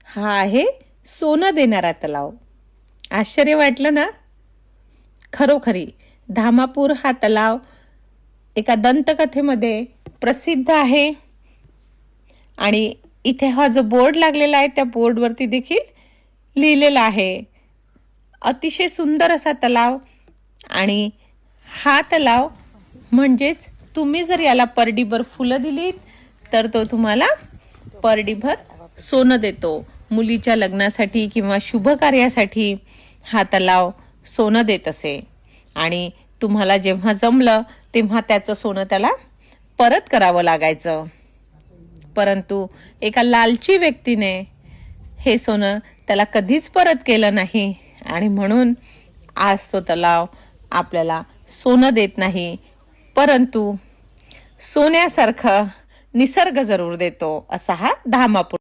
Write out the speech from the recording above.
हा आहे सोनं देणारा तलाव. आश्चर्य वाटलं ना? खरोखरी धामापूर हा तलाव एका दंतकथेमध्ये प्रसिद्ध आहे आणि इथे हा जो बोर्ड लागलेला आहे त्या बोर्डवरती देखील लिहिलेला आहे. अतिशय सुंदर असा तलाव. आणि हा तलाव म्हणजेच तुम्ही जर याला परडीभर फुलं दिलीत तर तो तुम्हाला परडीभर सोनं देतो. मुलीच्या लग्नासाठी किंवा शुभ कार्यासाठी हा तलाव सोनं देत असे आणि तुम्हाला जेव्हा जमलं तेव्हा त्याचं सोनं त्याला परत करावं लागायचं. परंतु एका लालची व्यक्तीने हे सोनं त्याला कधीच परत केलं नाही आणि म्हणून आज तो तलाव आपल्याला सोनं देत नाही, परंतु सोन्यासारखं निसर्ग जरूर देतो. असा हा धामापूर